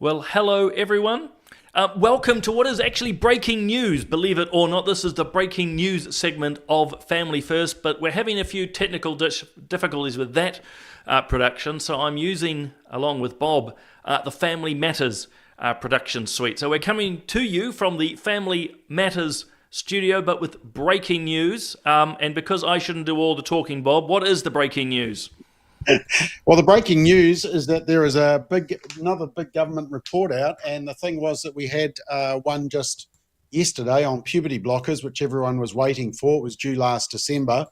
Well, hello everyone. Welcome to what is actually breaking news. Believe it or not, this is the breaking news segment of Family First, but we're having a few technical difficulties with that production, so I'm using, along with Bob, the Family Matters production suite. So we're coming to you from the Family Matters studio, but with breaking news. And because I shouldn't do all the talking, Bob, what is the breaking news? Well, the breaking news is that there is another big government report out, and the thing was that we had one just yesterday on puberty blockers, which everyone was waiting for. It was due last December.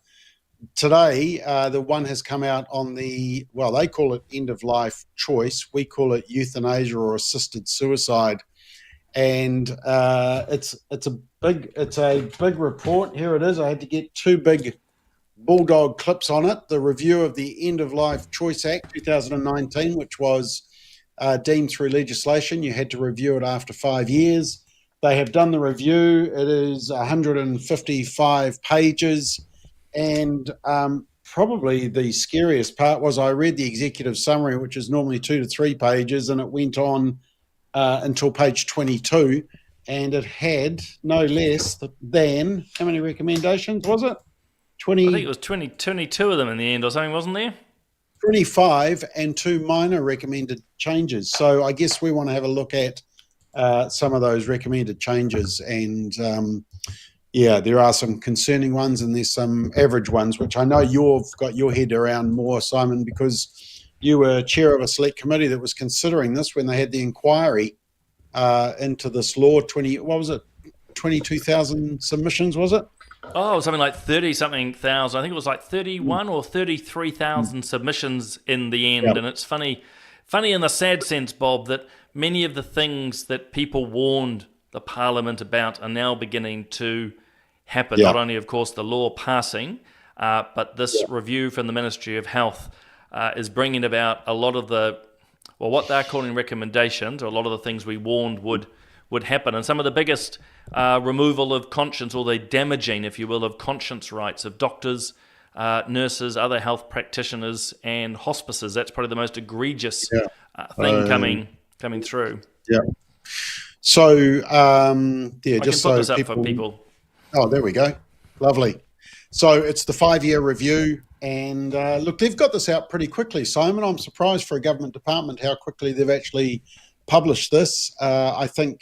Today, the one has come out on they call it end of life choice. We call it euthanasia or assisted suicide, and it's a big report. Here it is. I had to get two big bulldog clips on it. The review of the End of Life Choice Act 2019, which was deemed through legislation. You had to review it after 5 years. They have done the review. It is 155 pages. And probably the scariest part was I read the executive summary, which is normally 2 to 3 pages, and it went on until page 22. And it had no less than, how many recommendations was it? 20, I think it was 22 of them in the end or something, wasn't there? 25 and 2 minor recommended changes. So I guess we want to have a look at some of those recommended changes. And there are some concerning ones and there's some average ones, which I know you've got your head around more, Simon, because you were chair of a select committee that was considering this when they had the inquiry into this law. 22,000 submissions, was it? Oh, something like 30-something thousand. I think it was like 31 or 33,000 submissions in the end. Yep. And it's funny in the sad sense, Bob, that many of the things that people warned the Parliament about are now beginning to happen. Yep. Not only, of course, the law passing, but this review from the Ministry of Health is bringing about a lot of what they're calling recommendations, or a lot of the things we warned would happen. And some of the biggest removal of conscience, or the damaging, if you will, of conscience rights of doctors, nurses, other health practitioners, and hospices. That's probably the most egregious thing coming through. Yeah. So, I can put this up for people. Oh, there we go. Lovely. So it's the 5-year review. And look, they've got this out pretty quickly, Simon. I'm surprised for a government department how quickly they've actually published this. I think,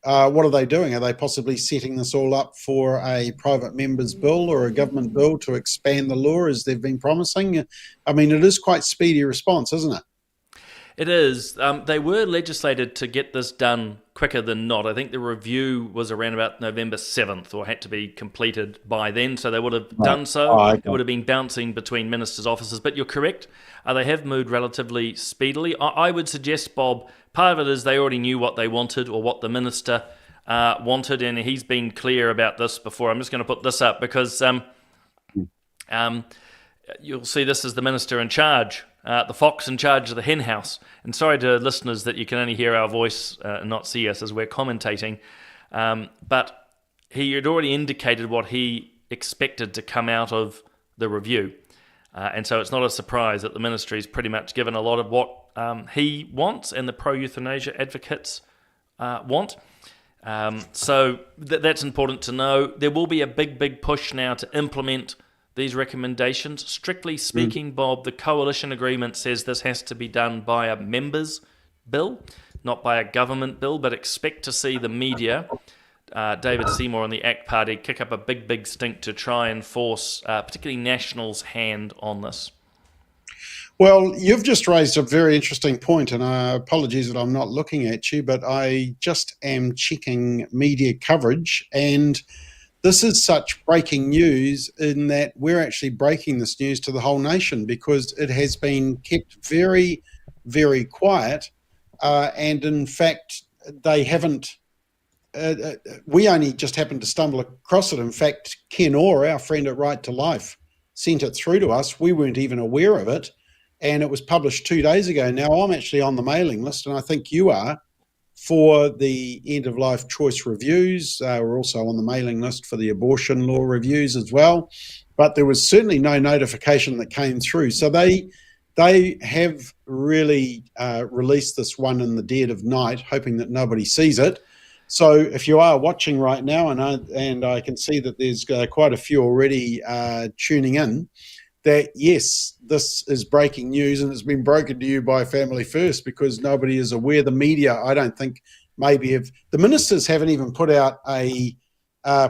what are they doing? Are they possibly setting this all up for a private member's bill or a government bill to expand the law as they've been promising? I mean, it is quite speedy response, isn't it? It is. They were legislated to get this done quicker than not. I think the review was around about November 7th, or had to be completed by then, so they would have done so. Okay. It would have been bouncing between ministers' offices. But you're correct. They have moved relatively speedily. I would suggest, Bob, part of it is they already knew what they wanted, or what the minister wanted, and he's been clear about this before. I'm just going to put this up because you'll see this is the minister in charge, the fox in charge of the hen house. And sorry to listeners that you can only hear our voice and not see us as we're commentating, but he had already indicated what he expected to come out of the review. And so it's not a surprise that the ministry's pretty much given a lot of what he wants and the pro-euthanasia advocates want. So that's important to know. There will be a big push now to implement these recommendations. Strictly speaking, Bob, the coalition agreement says this has to be done by a members' bill, not by a government bill, but expect to see the media, David Seymour and the ACT Party, kick up a big stink to try and force particularly National's hand on this. Well, you've just raised a very interesting point, and apologies that I'm not looking at you, but I just am checking media coverage, and this is such breaking news in that we're actually breaking this news to the whole nation, because it has been kept very, very quiet. And in fact, they haven't, we only just happened to stumble across it. In fact, Ken Orr, our friend at Right to Life, sent it through to us. We weren't even aware of it. And it was published 2 days ago. Now, I'm actually on the mailing list, and I think you are, for the end of life choice reviews. We're also on the mailing list for the abortion law reviews as well. But there was certainly no notification that came through. So they they have really released this one in the dead of night, hoping that nobody sees it. So if you are watching right now, and I can see that there's quite a few already tuning in, that yes, this is breaking news, and it's been broken to you by Family First because nobody is aware. The media, I don't think, maybe have. The ministers haven't even put out a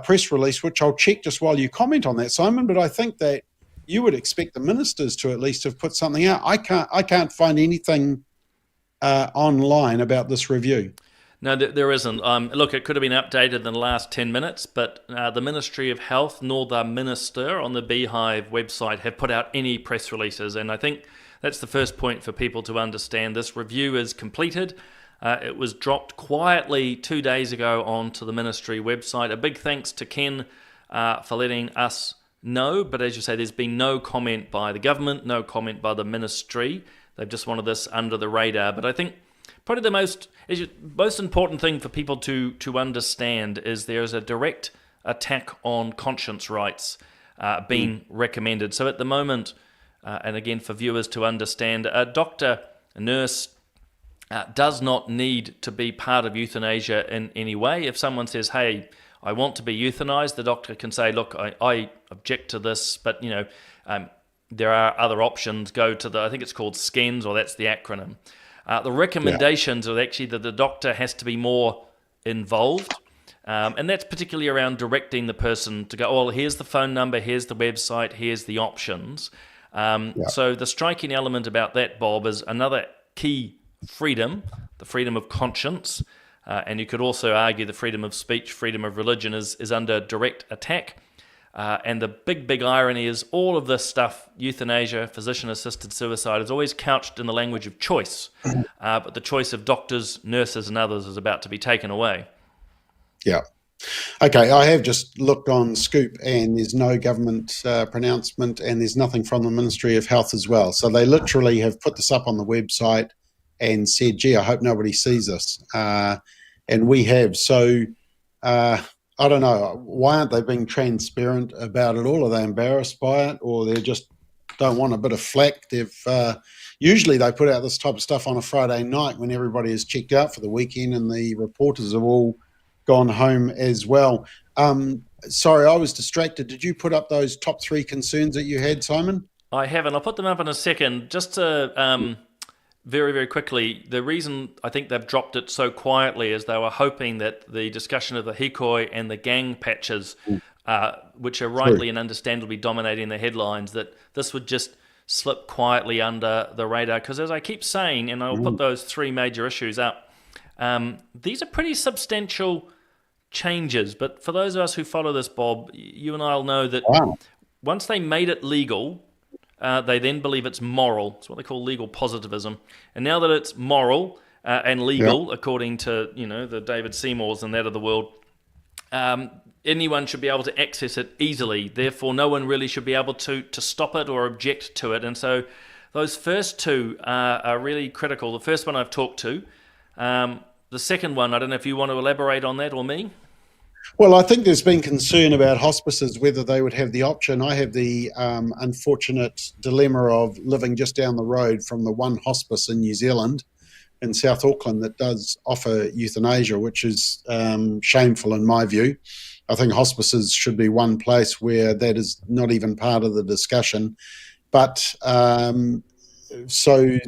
press release, which I'll check just while you comment on that, Simon. But I think that you would expect the ministers to at least have put something out. I can't find anything online about this review. No, there isn't. Look, it could have been updated in the last 10 minutes, but the Ministry of Health nor the Minister on the Beehive website have put out any press releases. And I think that's the first point for people to understand. This review is completed. It was dropped quietly 2 days ago onto the Ministry website. A big thanks to Ken for letting us know. But as you say, there's been no comment by the government, no comment by the Ministry. They've just wanted this under the radar. But I think probably the most important thing for people to understand is there's a direct attack on conscience rights being recommended. So at the moment, and again for viewers to understand, a doctor, a nurse, does not need to be part of euthanasia in any way. If someone says, hey, I want to be euthanized, the doctor can say, look, I object to this, but there are other options. Go to I think it's called SCENS, or that's the acronym. The recommendations are actually that the doctor has to be more involved, and that's particularly around directing the person to go, oh, well, here's the phone number, here's the website, here's the options. So the striking element about that, Bob, is another key freedom, the freedom of conscience, and you could also argue the freedom of speech, freedom of religion is under direct attack. And the big irony is all of this stuff, euthanasia, physician-assisted suicide, is always couched in the language of choice. But the choice of doctors, nurses, and others is about to be taken away. Yeah. Okay, I have just looked on Scoop, and there's no government pronouncement, and there's nothing from the Ministry of Health as well. So they literally have put this up on the website and said, gee, I hope nobody sees this. And we have. So I don't know. Why aren't they being transparent about it all? Are they embarrassed by it, or they just don't want a bit of flack? Usually they put out this type of stuff on a Friday night when everybody is checked out for the weekend and the reporters have all gone home as well. Sorry, I was distracted. Did you put up those top 3 concerns that you had, Simon? I haven't. I'll put them up in a second. Just to very, very quickly, the reason I think they've dropped it so quietly is they were hoping that the discussion of the hikoi and the gang patches, which are rightly and understandably dominating the headlines, that this would just slip quietly under the radar. Because as I keep saying, and I'll put those 3 major issues up, these are pretty substantial changes. But for those of us who follow this, Bob, you and I will know that once they made it legal, they then believe it's moral. It's what they call legal positivism. And now that it's moral and legal, according to the David Seymours and that of the world, anyone should be able to access it easily. Therefore, no one really should be able to stop it or object to it. And so those first 2 are really critical. The first one I've talked to. The second one, I don't know if you want to elaborate on that or me. Well, I think there's been concern about hospices, whether they would have the option. I have the unfortunate dilemma of living just down the road from the one hospice in New Zealand, in South Auckland, that does offer euthanasia, which is shameful in my view. I think hospices should be one place where that is not even part of the discussion. But so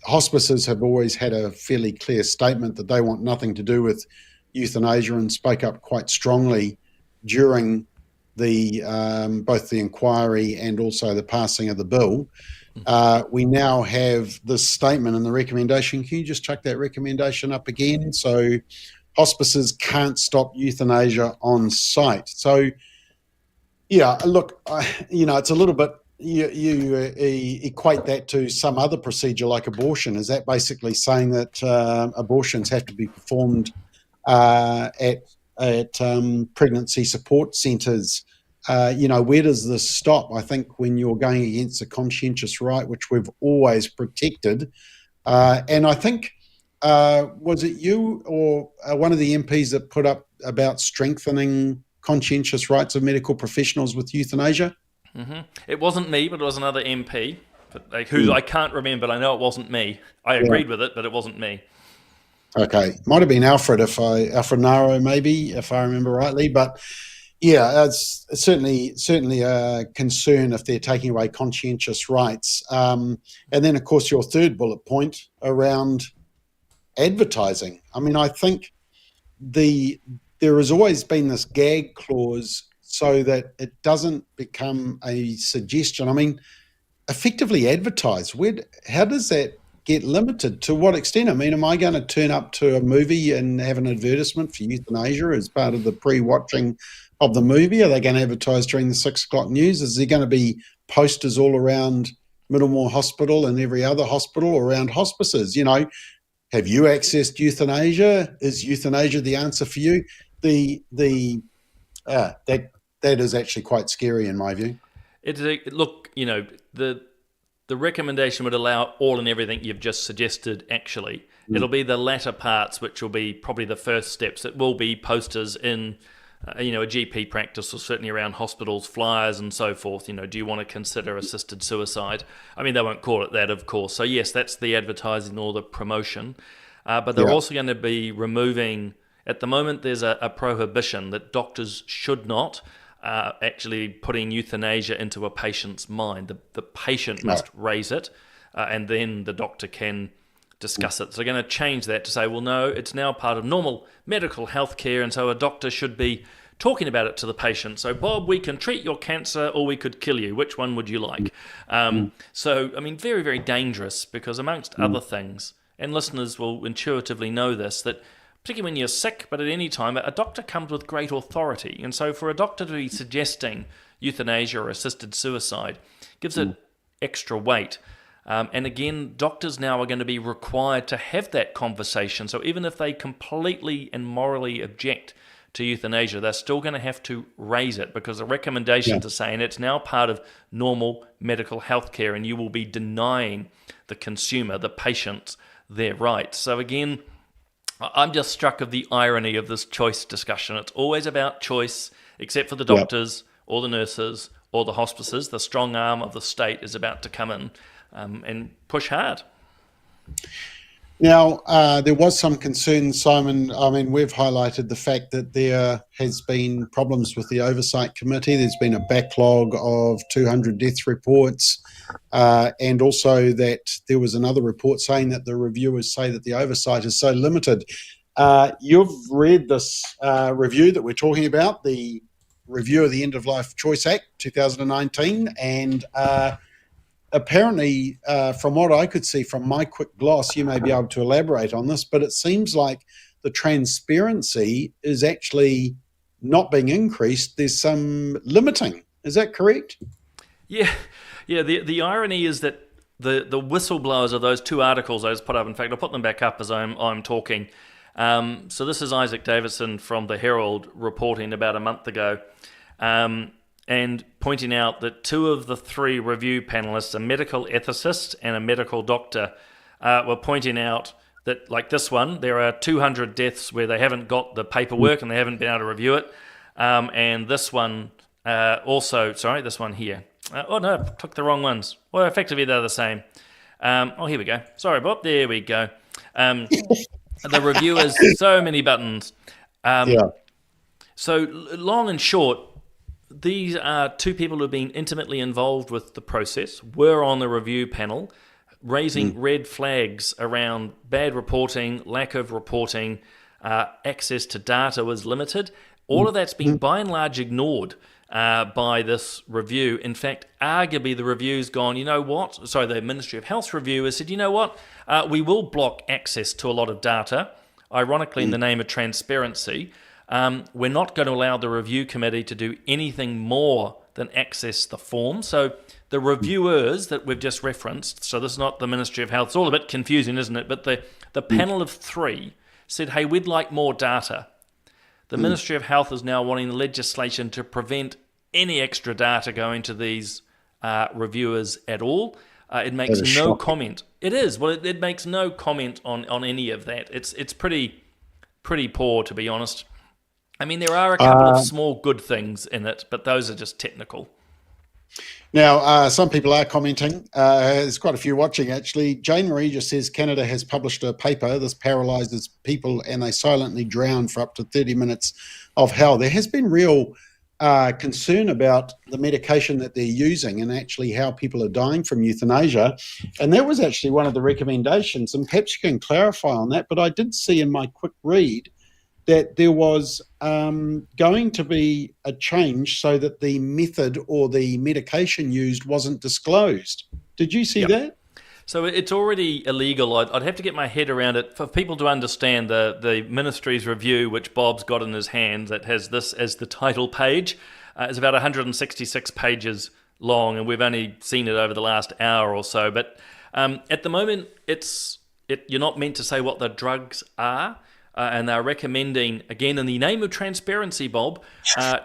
hospices have always had a fairly clear statement that they want nothing to do with euthanasia, and spoke up quite strongly during the both the inquiry and also the passing of the bill. We now have this statement and the recommendation. Can you just chuck that recommendation up again? So hospices can't stop euthanasia on site. So yeah, look, it's a little bit, you equate that to some other procedure like abortion. Is that basically saying that abortions have to be performed at pregnancy support centres? Where does this stop? I think when you're going against a conscientious right, which we've always protected, and I think, was it you or one of the MPs that put up about strengthening conscientious rights of medical professionals with euthanasia? It wasn't me, but it was another MP. But like, who I can't remember, but I know it wasn't me. I agreed with it, but it wasn't me. Okay, might have been Alfred Alfred Naro maybe, if I remember rightly. But yeah, it's certainly a concern if they're taking away conscientious rights. And then, of course, your third bullet point around advertising. I mean, I think there has always been this gag clause so that it doesn't become a suggestion. I mean, effectively advertise. How does that get limited? To what extent? I mean, am I going to turn up to a movie and have an advertisement for euthanasia as part of the pre-watching of the movie? Are they going to advertise during the 6 o'clock news? Is there going to be posters all around Middlemore Hospital and every other hospital around hospices? You know, have you accessed euthanasia? Is euthanasia the answer for you? That is actually quite scary in my view. Look, you know, the recommendation would allow all and everything you've just suggested, actually. It'll be the latter parts, which will be probably the first steps. It will be posters in, a GP practice, or certainly around hospitals, flyers and so forth. You know, do you want to consider assisted suicide? I mean, they won't call it that, of course. So yes, that's the advertising or the promotion. But they're also going to be removing, at the moment there's a prohibition that doctors should not actually putting euthanasia into a patient's mind. The patient must raise it, and then the doctor can discuss it. So they're going to change that to say, well, no, it's now part of normal medical health care, and so a doctor should be talking about it to the patient. So, Bob, we can treat your cancer or we could kill you. Which one would you like? So, I mean, very, very dangerous, because amongst other things, and listeners will intuitively know this, that particularly when you're sick, but at any time, a doctor comes with great authority. And so for a doctor to be suggesting euthanasia or assisted suicide gives it extra weight. And again, doctors now are going to be required to have that conversation. So even if they completely and morally object to euthanasia, they're still going to have to raise it, because the recommendations are saying it's now part of normal medical health care, and you will be denying the consumer, the patient, their rights. So again, I'm just struck of the irony of this choice discussion. It's always about choice, except for the doctors or the nurses or the hospices. The strong arm of the state is about to come in and push hard. Now, there was some concern, Simon. I mean, we've highlighted the fact that there has been problems with the Oversight Committee. There's been a backlog of 200 death reports, and also that there was another report saying that the reviewers say that the oversight is so limited. You've read this review that we're talking about, the review of the End of Life Choice Act 2019, and apparently, from what I could see from my quick gloss, you may be able to elaborate on this, but it seems like the transparency is actually not being increased. There's some limiting. Is that correct? Yeah. The irony is that the whistleblowers of those 2 articles I just put up, in fact, I'll put them back up as I'm talking. So this is Isaac Davidson from the Herald reporting about a month ago. And pointing out that 2 of the 3 review panelists, a medical ethicist and a medical doctor, were pointing out that, like this one, there are 200 deaths where they haven't got the paperwork and they haven't been able to review it. And this one this one here. Took the wrong ones. Well, effectively they're the same. Here we go. Sorry, Bob. There we go. The reviewers, so many buttons. So long and short, these are 2 people who have been intimately involved with the process, were on the review panel, raising red flags around bad reporting, lack of reporting, access to data was limited. All of that's been by and large ignored by this review. In fact, arguably the review's gone, the Ministry of Health review has said, you know what, we will block access to a lot of data, ironically in the name of transparency. We're not going to allow the review committee to do anything more than access the form. So the reviewers that we've just referenced, so this is not the Ministry of Health, it's all a bit confusing, isn't it? But the panel of 3 said, hey, we'd like more data. The Ministry of Health is now wanting legislation to prevent any extra data going to these reviewers at all. It makes no comment. It is. Well, it makes no comment on any of that. It's pretty poor, to be honest. I mean, there are a couple of small good things in it, but those are just technical. Now, some people are commenting. There's quite a few watching, actually. Jane Marie just says Canada has published a paper. This paralyses people and they silently drown for up to 30 minutes of hell. There has been real concern about the medication that they're using and actually how people are dying from euthanasia. And that was actually one of the recommendations. And perhaps you can clarify on that. But I did see in my quick read that there was going to be a change so that the method or the medication used wasn't disclosed. Did you see that? So it's already illegal. I'd have to get my head around it. For people to understand the ministry's review, which Bob's got in his hands, that has this as the title page, is about 166 pages long, and we've only seen it over the last hour or so. But at the moment, you're not meant to say what the drugs are. And they're recommending, again, in the name of transparency, Bob,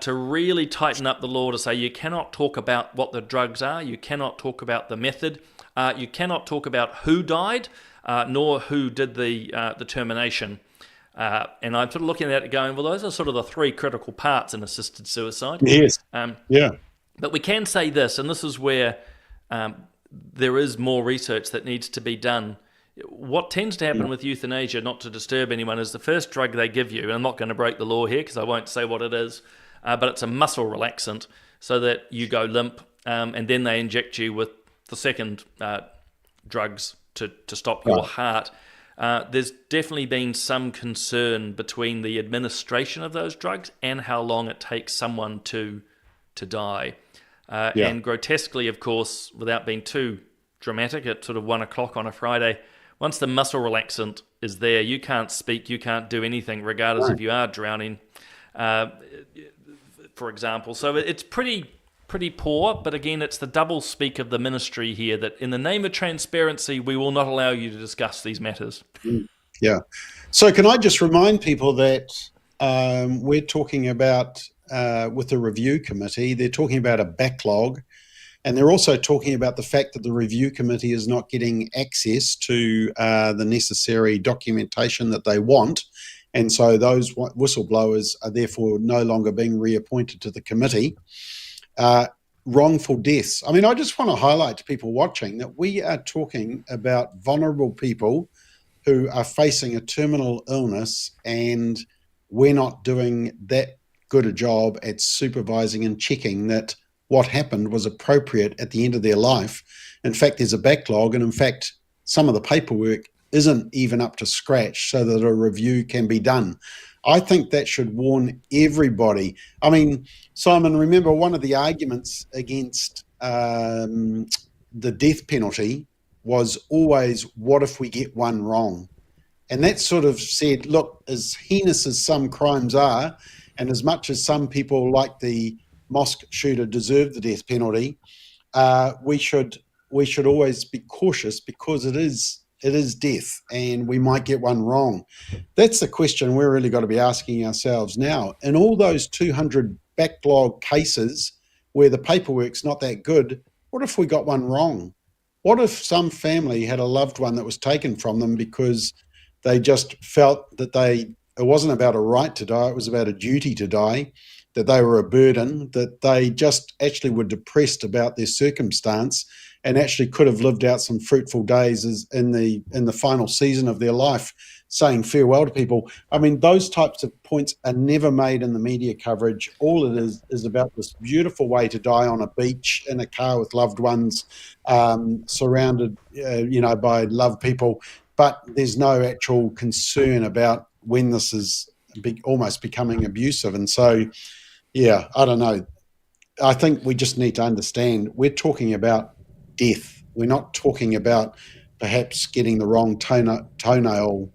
to really tighten up the law to say you cannot talk about what the drugs are, you cannot talk about the method, you cannot talk about who died, nor who did the termination. And I'm sort of looking at it going, well, those are sort of the three critical parts in assisted suicide. Yes. Yeah. But we can say this, and this is where there is more research that needs to be done. What tends to happen with euthanasia, not to disturb anyone, is the first drug they give you, and I'm not going to break the law here because I won't say what it is, but it's a muscle relaxant so that you go limp, and then they inject you with the second drugs to stop your heart. There's definitely been some concern between the administration of those drugs and how long it takes someone to die. And grotesquely, of course, without being too dramatic, at sort of 1 o'clock on a Friday, once the muscle relaxant is there, you can't speak, you can't do anything, regardless if you are drowning, for example. So it's pretty poor, but again, it's the double speak of the ministry here that in the name of transparency, we will not allow you to discuss these matters. Yeah. So can I just remind people that we're talking about, with the review committee, they're talking about a backlog. And they're also talking about the fact that the review committee is not getting access to the necessary documentation that they want. And so those whistleblowers are therefore no longer being reappointed to the committee. Wrongful deaths. I mean, I just want to highlight to people watching that we are talking about vulnerable people who are facing a terminal illness, and we're not doing that good a job at supervising and checking that what happened was appropriate at the end of their life. In fact, there's a backlog, and in fact, some of the paperwork isn't even up to scratch so that a review can be done. I think that should warn everybody. I mean, Simon, remember one of the arguments against the death penalty was always, what if we get one wrong? And that sort of said, look, as heinous as some crimes are, and as much as some people like the mosque shooter deserve the death penalty, we should always be cautious because it is death and we might get one wrong. That's the question we're really got to be asking ourselves now. In all those 200 backlog cases where the paperwork's not that good, what if we got one wrong? What if some family had a loved one that was taken from them because they just felt that it wasn't about a right to die, it was about a duty to die, that they were a burden, that they just actually were depressed about their circumstance and actually could have lived out some fruitful days in the final season of their life, saying farewell to people. I mean, those types of points are never made in the media coverage. All it is about this beautiful way to die on a beach, in a car with loved ones, surrounded, by loved people. But there's no actual concern about when this is almost becoming abusive. And so, yeah, I don't know. I think we just need to understand we're talking about death. We're not talking about perhaps getting the wrong toenail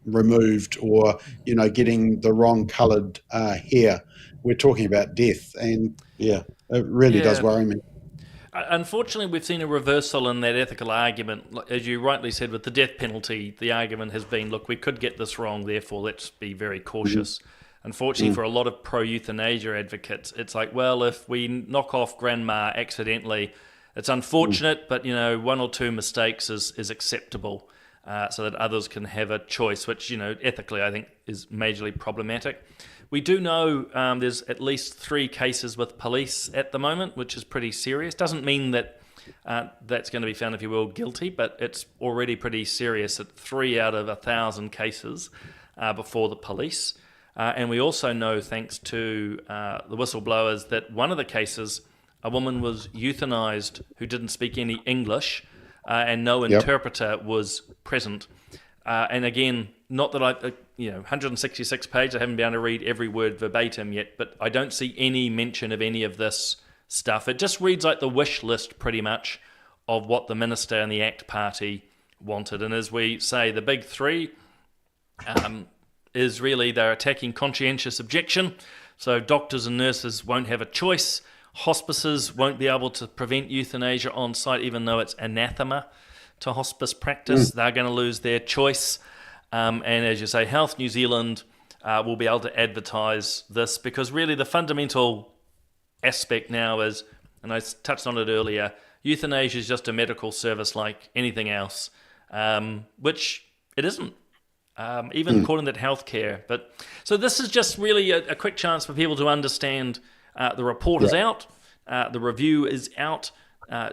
removed or, getting the wrong coloured hair. We're talking about death. And, yeah, it really does worry me. Unfortunately, we've seen a reversal in that ethical argument. As you rightly said, with the death penalty, the argument has been, look, we could get this wrong, therefore let's be very cautious. Unfortunately, for a lot of pro-euthanasia advocates, it's like, well, if we knock off grandma accidentally, it's unfortunate, but, one or two mistakes is acceptable so that others can have a choice, which, ethically I think is majorly problematic. We do know there's at least 3 cases with police at the moment, which is pretty serious. Doesn't mean that that's going to be found, if you will, guilty, but it's already pretty serious at 3 out of 1,000 cases before the police. And we also know, thanks to the whistleblowers, that one of the cases, a woman was euthanized who didn't speak any English, and no interpreter was present. And again, not that 166 pages, I haven't been able to read every word verbatim yet, but I don't see any mention of any of this stuff. It just reads like the wish list, pretty much, of what the minister and the ACT party wanted. And as we say, the big 3 is really they're attacking conscientious objection. So doctors and nurses won't have a choice. Hospices won't be able to prevent euthanasia on site, even though it's anathema to hospice practice. They're going to lose their choice. And as you say, Health New Zealand will be able to advertise this, because really the fundamental aspect now is, and I touched on it earlier, euthanasia is just a medical service like anything else, which it isn't. Even calling it healthcare. But so this is just really a quick chance for people to understand the report is out, the review is out.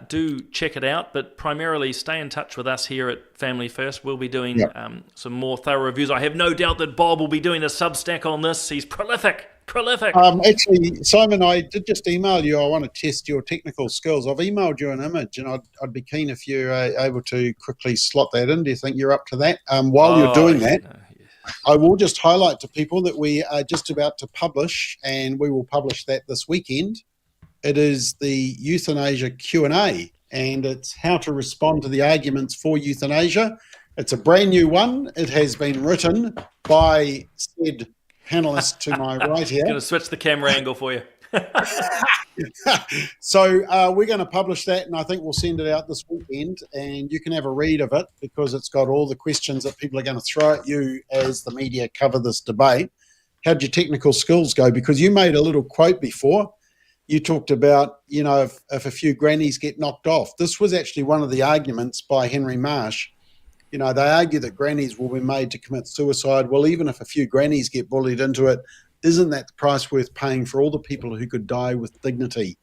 Do check it out, but primarily stay in touch with us here at Family First. We'll be doing some more thorough reviews. I have no doubt that Bob will be doing a Substack on this. He's prolific. Actually, Simon, I did just email you. I want to test your technical skills. I've emailed you an image, and I'd be keen if you're able to quickly slot that in. Do you think you're up to that? While you're doing that, I will just highlight to people that we are just about to publish, and we will publish that this weekend. It is the Euthanasia Q&A, and it's how to respond to the arguments for euthanasia. It's a brand new one. It has been written by said panelist to my right here. I'm going to switch the camera angle for you. So we're going to publish that, and I think we'll send it out this weekend, and you can have a read of it, because it's got all the questions that people are going to throw at you as the media cover this debate. How'd your technical skills go? Because you made a little quote before. You talked about, if a few grannies get knocked off. This was actually one of the arguments by Henry Marsh. They argue that grannies will be made to commit suicide. Well, even if a few grannies get bullied into it, isn't that the price worth paying for all the people who could die with dignity?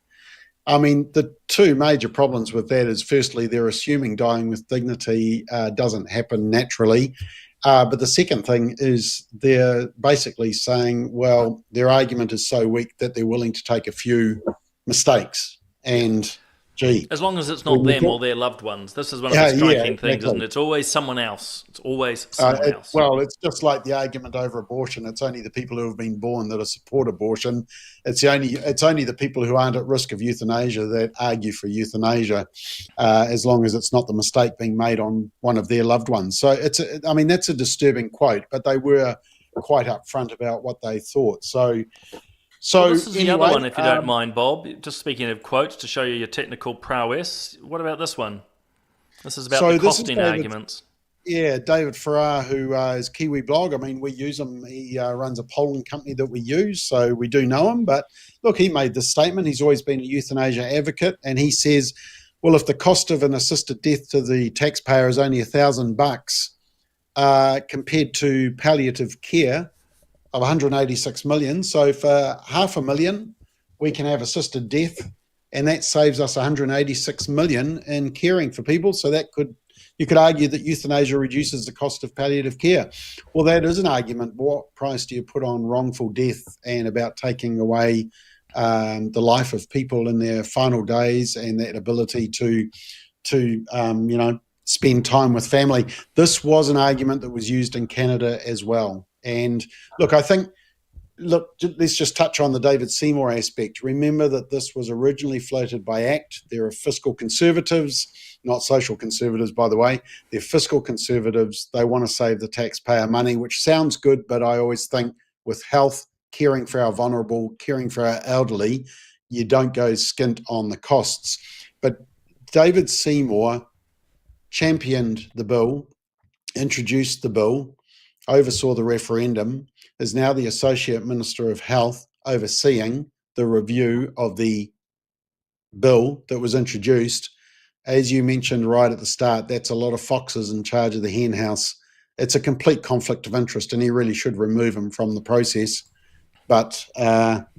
I mean, the 2 major problems with that is, firstly, they're assuming dying with dignity doesn't happen naturally. But the second thing is they're basically saying, well, their argument is so weak that they're willing to take a few mistakes. And, as long as it's not them or their loved ones. This is one of the striking things, isn't it? It's always someone else. It's always someone else. Well, it's just like the argument over abortion. It's only the people who have been born that support abortion. It's only the people who aren't at risk of euthanasia that argue for euthanasia, as long as it's not the mistake being made on one of their loved ones. So that's a disturbing quote, but they were quite upfront about what they thought. So this is the other one, if you don't mind, Bob. Just speaking of quotes, to show you your technical prowess, what about this one? This is about the costing arguments. Yeah, David Farrar, who is Kiwi Blog. I mean, we use him. He runs a polling company that we use, so we do know him. But look, he made this statement. He's always been a euthanasia advocate, and he says, well, if the cost of an assisted death to the taxpayer is only $1,000 compared to palliative care of 186 million. So for $500,000, we can have assisted death, and that saves us 186 million in caring for people. So you could argue that euthanasia reduces the cost of palliative care. Well, that is an argument. What price do you put on wrongful death and about taking away the life of people in their final days and that ability to spend time with family? This was an argument that was used in Canada as well. And let's just touch on the David Seymour aspect. Remember that this was originally floated by ACT. There are fiscal conservatives, not social conservatives, by the way. They're fiscal conservatives. They want to save the taxpayer money, which sounds good, but I always think with health, caring for our vulnerable, caring for our elderly, you don't go skint on the costs. But David Seymour championed the bill, introduced the bill, oversaw the referendum, is now the Associate Minister of Health, overseeing the review of the bill that was introduced. As you mentioned right at the start, that's a lot of foxes in charge of the hen house. It's a complete conflict of interest, and he really should remove him from the process. but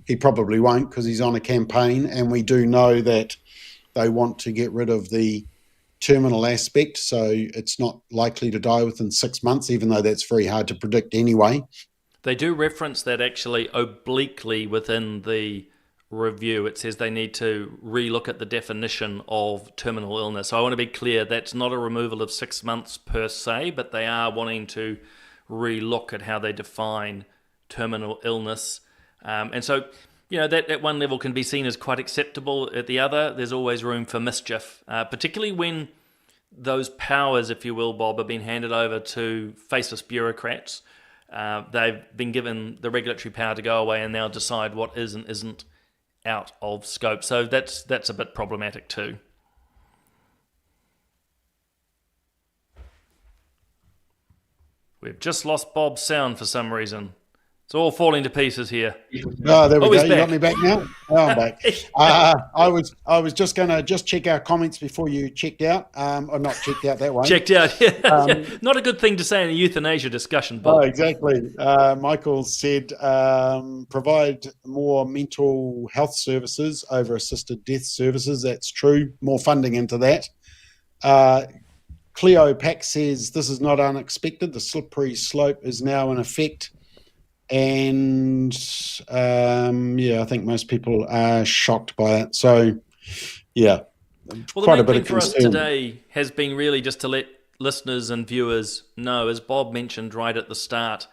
he probably won't because he's on a campaign, and we do know that they want to get rid of the terminal aspect, so it's not likely to die within 6 months, even though that's very hard to predict anyway. They do reference that actually obliquely within the review. It says they need to relook at the definition of terminal illness. So I want to be clear, that's not a removal of 6 months per se, but they are wanting to relook at how they define terminal illness. And so, that at one level can be seen as quite acceptable. At the other, there's always room for mischief, particularly when those powers, if you will, Bob, have been handed over to faceless bureaucrats. They've been given the regulatory power to go away and now decide what is and isn't out of scope. So that's a bit problematic too. We've just lost Bob's sound for some reason. It's all falling to pieces here. Oh, there we go. He's You back. got me back now? Oh, I'm back. I was just going to check our comments before you checked out. Or not checked out that way. Checked out. Yeah. Not a good thing to say in a euthanasia discussion, Bob. Oh, exactly. Michael said provide more mental health services over assisted death services. That's true. More funding into that. Cleo Pack says this is not unexpected. The slippery slope is now in effect. And I think most people are shocked by it. So, yeah, well, the main thing for us today has been really just to let listeners and viewers know, as Bob mentioned right at the start,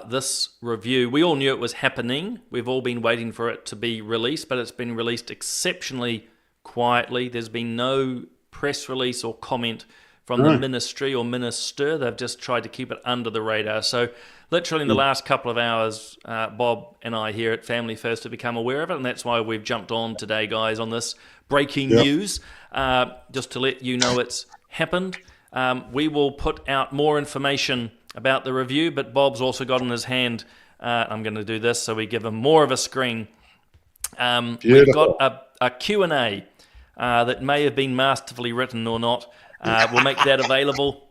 this review, we all knew it was happening. We've all been waiting for it to be released, but it's been released exceptionally quietly. There's been no press release or comment from the ministry or minister. They've just tried to keep it under the radar. So literally in the last couple of hours, Bob and I here at Family First have become aware of it, and that's why we've jumped on today, guys, on this breaking news, just to let you know it's happened. We will put out more information about the review, but Bob's also got in his hand, I'm going to do this so we give him more of a screen. We've got a Q&A that may have been masterfully written or not. We'll make that available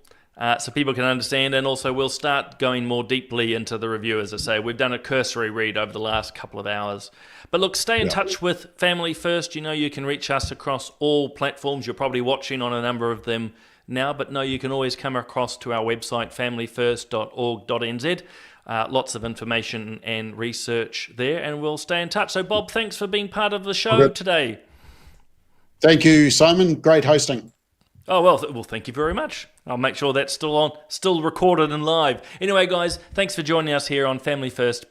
so people can understand, and also we'll start going more deeply into the review. As I say, we've done a cursory read over the last couple of hours. But look, stay in touch with Family First. You can reach us across all platforms. You're probably watching on a number of them now, but you can always come across to our website, familyfirst.org.nz. Lots of information and research there, and we'll stay in touch. So, Bob, thanks for being part of the show today. Thank you, Simon. Great hosting. Oh, well, thank you very much. I'll make sure that's still recorded and live. Anyway, guys, thanks for joining us here on Family First.